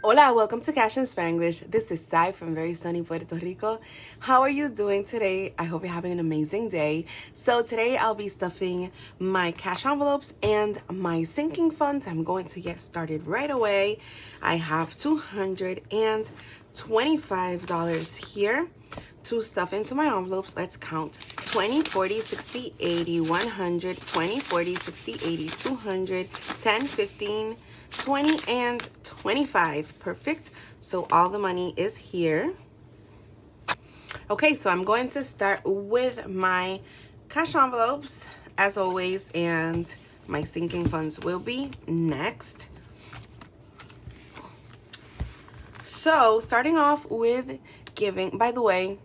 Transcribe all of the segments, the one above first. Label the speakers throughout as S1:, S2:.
S1: Hola, welcome to Cash and Spanglish. This is Sai from very sunny Puerto Rico. How are you doing today? I hope you're having an amazing day. So today I'll be stuffing my cash envelopes and my sinking funds. I'm going to get started right away. I have $225 here to stuff into my envelopes. Let's count. 20, 40, 60, 80, 100, 20, 40, 60, 80, 200, 10, 15, 20, and 25. Perfect. So all the money is here. Okay, so I'm going to start with my cash envelopes as always, and my sinking funds will be next. So starting off with giving, by the way,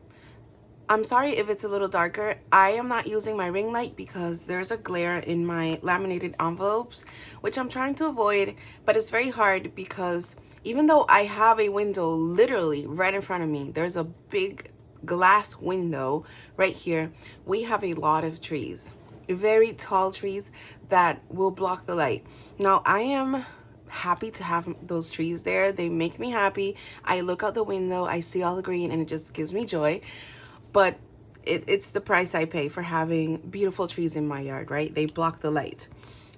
S1: I'm sorry if it's a little darker. I am not using my ring light because there's a glare in my laminated envelopes, which I'm trying to avoid, but it's very hard because even though I have a window literally right in front of me, there's a big glass window right here. We have a lot of trees, very tall trees that will block the light. Now, I am happy to have those trees there. They make me happy. I look out the window, I see all the green, and it just gives me joy. But it's the price I pay for having beautiful trees in my yard, right? They block the light.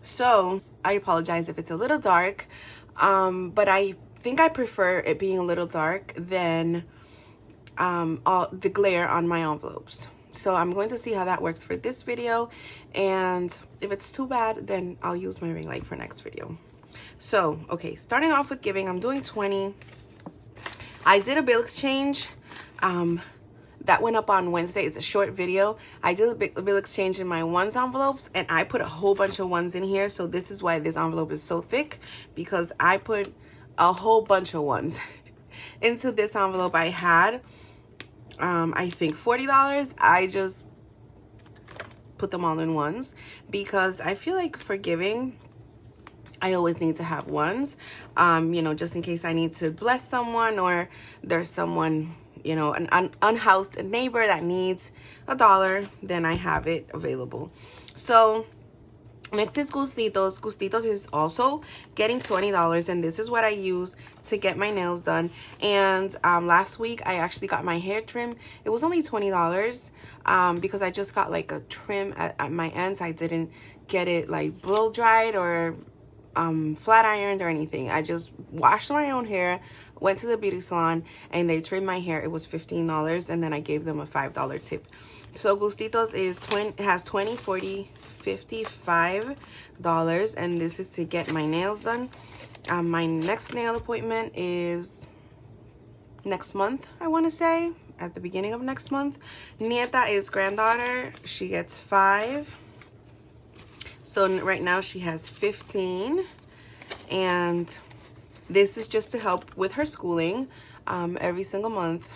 S1: So I apologize if it's a little dark, but I think I prefer it being a little dark than all the glare on my envelopes. So I'm going to see how that works for this video, and if it's too bad, then I'll use my ring light for next video. So, okay, starting off with giving, I'm doing 20. I did a bill exchange. That went up on Wednesday. It's a short video. I did a bill exchange in my ones envelopes, and I put a whole bunch of ones in here. So this is why this envelope is so thick, because I put a whole bunch of ones into this envelope. I had, I think $40. I just put them all in ones because I feel like for giving, I always need to have ones, you know, just in case I need to bless someone or there's someone, you know, an unhoused neighbor that needs $1, then I have it available. So next is Gustitos. Gustitos is also getting $20, and this is what I use to get my nails done. And last week I actually got my hair trim. It was only $20 because I just got like a trim at my ends. I didn't get it like blow dried or flat ironed or anything. I just washed my own hair, went to the beauty salon, and they trimmed my hair. It was $15, and then I gave them a $5 tip. So Gustitos has 20, 40, $55, and this is to get my nails done. My next nail appointment is next month, I want to say, at the beginning of next month. Nieta is granddaughter. She gets 5. So right now she has 15, and this is just to help with her schooling. Every single month,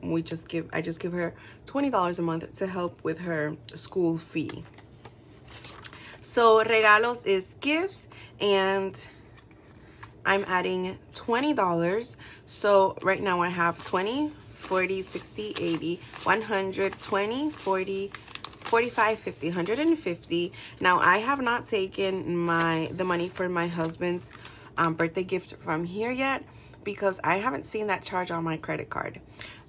S1: I just give her $20 a month to help with her school fee. So regalos is gifts, and I'm adding $20. So right now I have 20, 40, 60, 80, 100, 20, 40, 45, 50, 150. Now I have not taken the money for my husband's birthday gift from here yet because I haven't seen that charge on my credit card.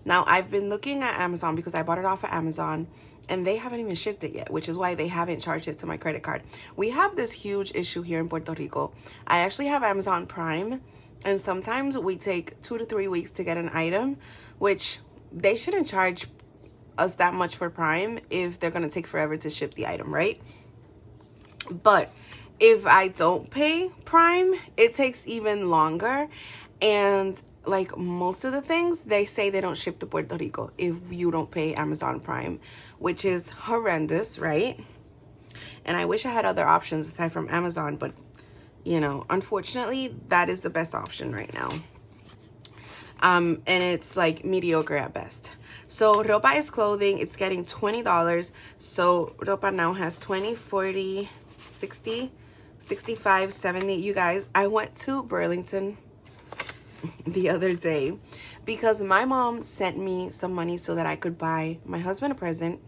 S1: Now I've been looking at Amazon because I bought it off of Amazon, and they haven't even shipped it yet, which is why they haven't charged it to my credit card. We have this huge issue here in Puerto Rico. I actually have Amazon Prime, and sometimes we take 2 to 3 weeks to get an item, which they shouldn't charge us that much for Prime if they're gonna take forever to ship the item, right? But if I don't pay Prime, it takes even longer. And like most of the things, they say they don't ship to Puerto Rico if you don't pay Amazon Prime, which is horrendous, right? And I wish I had other options aside from Amazon, but you know, unfortunately, that is the best option right now. And it's like mediocre at best. So Ropa is clothing. It's getting $20. So Ropa now has 20, 40, 60, 65, 70. You guys, I went to Burlington the other day because my mom sent me some money so that I could buy my husband a present.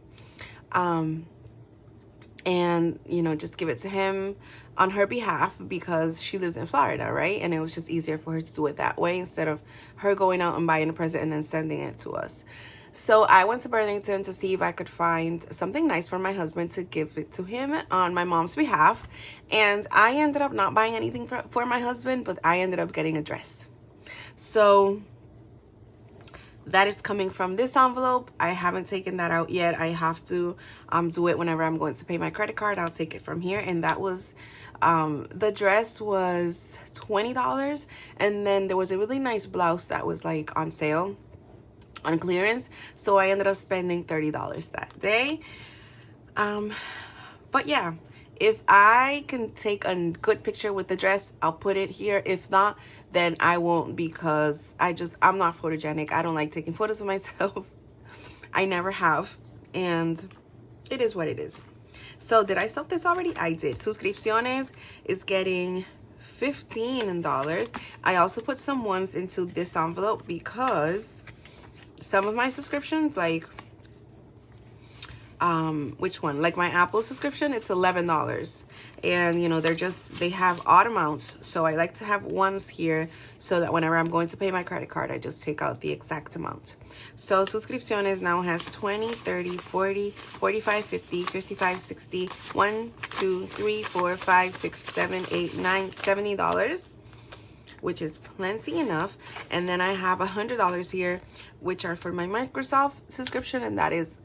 S1: and, you know, just give it to him on her behalf because she lives in Florida, right? And it was just easier for her to do it that way instead of her going out and buying a present and then sending it to us. So I went to Burlington to see if I could find something nice for my husband to give it to him on my mom's behalf. And I ended up not buying anything for my husband, but I ended up getting a dress. So that is coming from this envelope. I haven't taken that out yet. I have to do it whenever I'm going to pay my credit card. I'll take it from here. And that was, the dress was $20. And then there was a really nice blouse that was like on sale, on clearance. So I ended up spending $30 that day. But yeah, if I can take a good picture with the dress, I'll put it here. If not, then I won't, because I'm not photogenic. I don't like taking photos of myself. I never have. And it is what it is. So did I stuff this already? I did. Suscripciones is getting $15. I also put some ones into this envelope because some of my subscriptions, like which one, like my Apple subscription, it's $11, and you know, they have odd amounts, so I like to have ones here so that whenever I'm going to pay my credit card, I just take out the exact amount. So suscripciones now has 20, 30, 40, 45, 50, 55, 60, 1, 2, 3, 4, 5, 6, 7, 8, 9, $70, which is plenty enough. And then I have $100 here, which are for my Microsoft subscription, and that is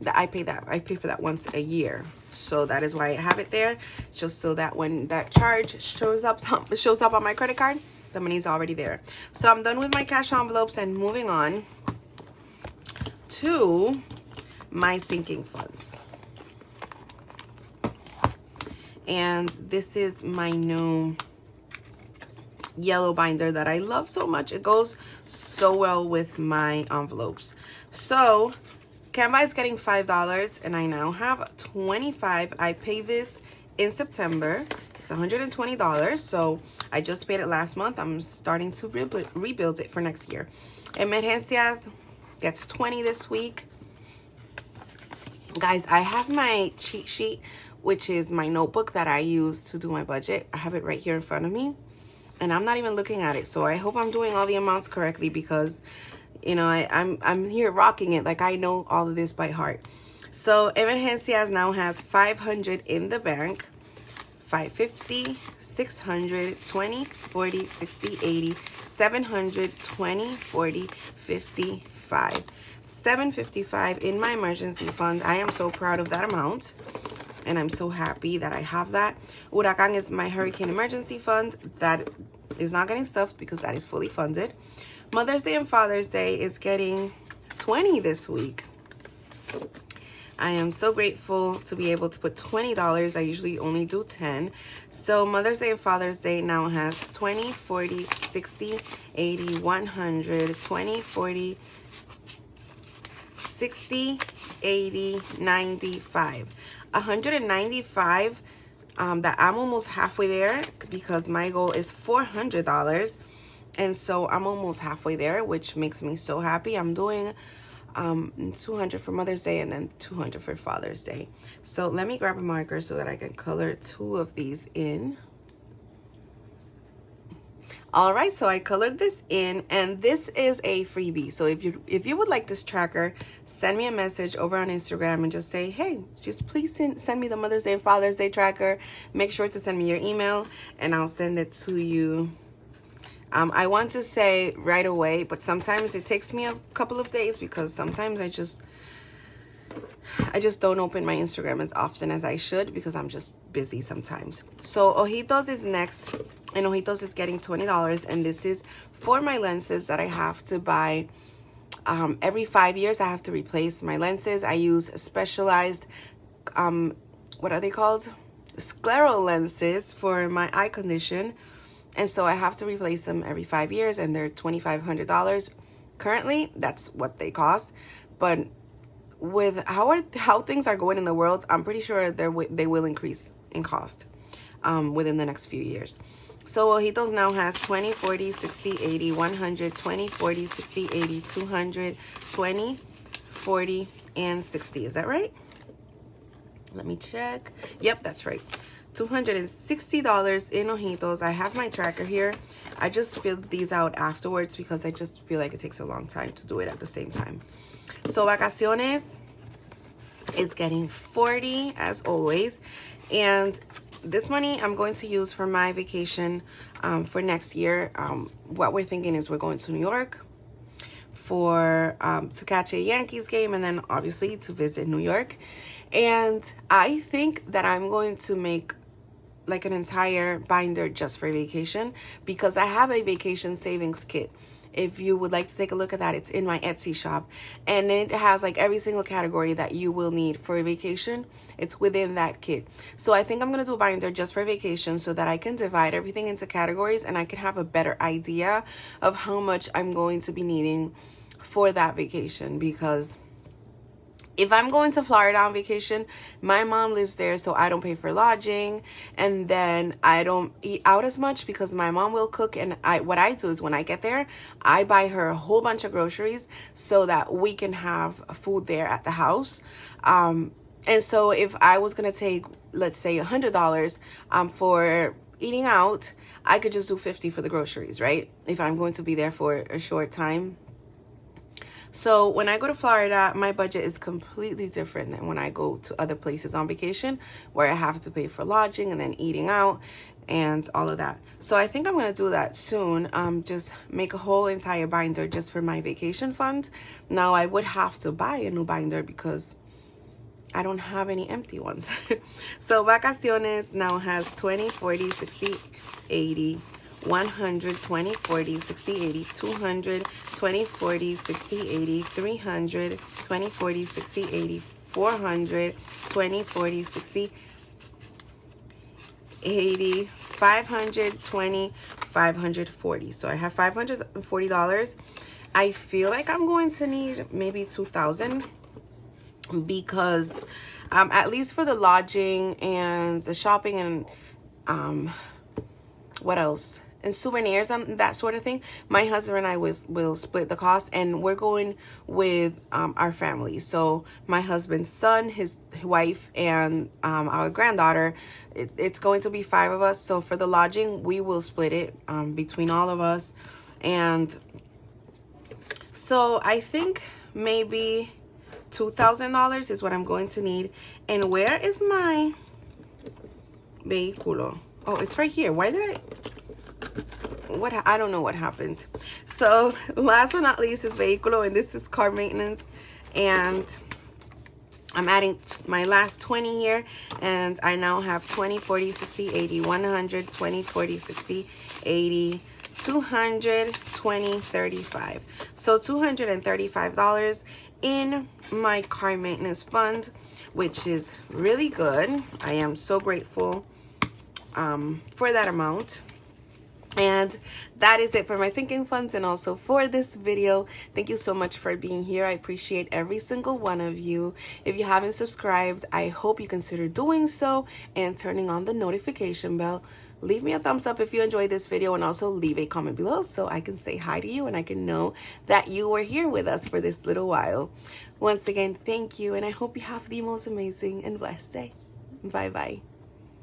S1: that I pay for that once a year. So that is why I have it there, just so that when that charge shows up on my credit card, the money's already there. So I'm done with my cash envelopes and moving on to my sinking funds. And this is my new yellow binder that I love so much. It goes so well with my envelopes. So Canva is getting $5 and I now have 25. I paid this in September. It's $120. So I just paid it last month. I'm starting to rebuild it for next year. Emergencias gets 20 this week. Guys, I have my cheat sheet, which is my notebook that I use to do my budget. I have it right here in front of me and I'm not even looking at it. So I hope I'm doing all the amounts correctly, because you know, I'm here rocking it. Like I know all of this by heart. So Emergencias now has 500 in the bank, 550, 600, 20, 40, 60, 80, 700, 20, 40, 55, 755 in my emergency fund. I am so proud of that amount, and I'm so happy that I have that. Huracan is my hurricane emergency fund. That is not getting stuffed because that is fully funded. Mother's Day and Father's Day is getting 20 this week. I am so grateful to be able to put $20. I usually only do 10. So Mother's Day and Father's Day now has 20, 40, 60, 80, 100, 20, 40, 60, 80, 95. 195, that I'm almost halfway there because my goal is $400. And so I'm almost halfway there, which makes me so happy. I'm doing 200 for Mother's Day and then 200 for Father's Day. So let me grab a marker so that I can color 2 of these in. All right, so I colored this in, and this is a freebie. So if you would like this tracker, send me a message over on Instagram and just say, hey, just please send me the Mother's Day and Father's Day tracker. Make sure to send me your email and I'll send it to you. I want to say right away, but sometimes it takes me a couple of days because sometimes I just don't open my Instagram as often as I should because I'm just busy sometimes. So Ojitos is next, and Ojitos is getting $20, and this is for my lenses that I have to buy. Every 5 years I have to replace my lenses. I use specialized, what are they called? Scleral lenses for my eye condition. And so I have to replace them every 5 years, and they're $2,500. Currently, that's what they cost. But with how things are going in the world, I'm pretty sure they will increase in cost within the next few years. So Ojitos now has 20, 40, 60, 80, 100, 20, 40, 60, 80, 200, 20, 40, and 60. Is that right? Let me check. Yep, that's right. $260 in ojitos. I have my tracker here. I just filled these out afterwards because I just feel like it takes a long time to do it at the same time. So vacaciones is getting 40 as always, and this money I'm going to use for my vacation for next year. What we're thinking is we're going to New York for to catch a Yankees game, and then obviously to visit New York. And I think that I'm going to make like an entire binder just for vacation, because I have a vacation savings kit. If you would like to take a look at that, it's in my Etsy shop, and it has like every single category that you will need for a vacation. It's within that kit. So I think I'm gonna do a binder just for vacation so that I can divide everything into categories and I can have a better idea of how much I'm going to be needing for that vacation. Because if I'm going to Florida on vacation, my mom lives there, so I don't pay for lodging, and then I don't eat out as much because my mom will cook. And what I do is when I get there, I buy her a whole bunch of groceries so that we can have food there at the house. And so if I was gonna take, let's say, $100 for eating out, I could just do 50 for the groceries, right? If I'm going to be there for a short time. So when I go to Florida, my budget is completely different than when I go to other places on vacation, where I have to pay for lodging and then eating out and all of that. So I think I'm going to do that soon. Just make a whole entire binder just for my vacation fund. Now I would have to buy a new binder because I don't have any empty ones. So vacaciones now has 20, 40, 60, 80, 100, 20, 40, 60, 80, 200, 20, 40, 60, 80, 300, 20, 40, 60, 80, 400, 20, 40, 60, 80, 520, 540. So I have $540. I feel like I'm going to need maybe 2,000 because at least for the lodging and the shopping and what else? And souvenirs and that sort of thing, my husband and I will split the cost, and we're going with our family. So my husband's son, his wife, and our granddaughter. It's going to be 5 of us. So for the lodging, we will split it between all of us. And so I think maybe $2,000 is what I'm going to need. And where is my vehiculo? Oh, it's right here. Why did I don't know what happened. So last but not least is vehiculo, and this is car maintenance, and I'm adding my last 20 here, and I now have 20, 40, 60, 80, 100, 20, 40, 60, 80, 200, 20, 35. So $235 in my car maintenance fund, which is really good. I am so grateful for that amount. And that is it for my sinking funds and also for this video. Thank you so much for being here. I appreciate every single one of you. If you haven't subscribed, I hope you consider doing so and turning on the notification bell. Leave me a thumbs up if you enjoyed this video, and also leave a comment below so I can say hi to you and I can know that you were here with us for this little while. Once again, thank you, and I hope you have the most amazing and blessed day. Bye bye.